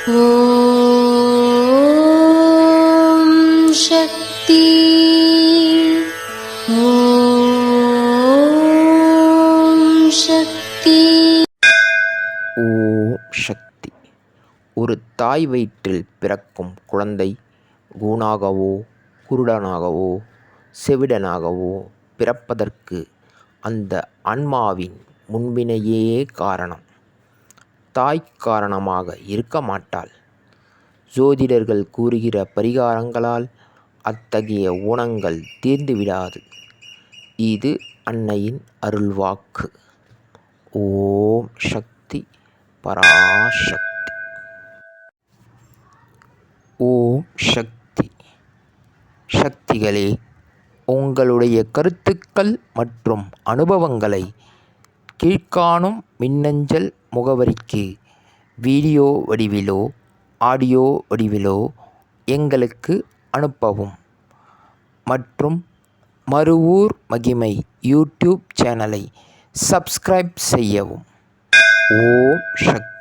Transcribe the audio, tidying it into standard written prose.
ஓம் சக்தி. ஓம் சக்தி. ஓம் சக்தி. ஒரு தாய் வயிற்றில் பிறக்கும் குழந்தை கூனாகவோ குருடனாகவோ செவிடனாகவோ பிறப்பதற்கு அந்த ஆன்மாவின் முன்வினையே காரணம். தாய் காரணமாக இருக்க மாட்டாள். ஜோதிடர்கள் கூறுகிற பரிகாரங்களால் அத்தகைய ஊனங்கள் தீர்ந்துவிடாது. இது அன்னையின் அருள்வாக்கு. ஓம் சக்தி பராசக்தி. ஓம் சக்தி. சக்திகளே, உங்களுடைய கருத்துக்கள் மற்றும் அனுபவங்களை கீழ்காணும் மின்னஞ்சல் முகவரிக்கு வீடியோ வடிவிலோ ஆடியோ வடிவிலோ எங்களுக்கு அனுப்பவும். மற்றும் மறுவூர் மகிமை யூடியூப் சேனலை சப்ஸ்கிரைப் செய்யவும். ஓம் சக்தி.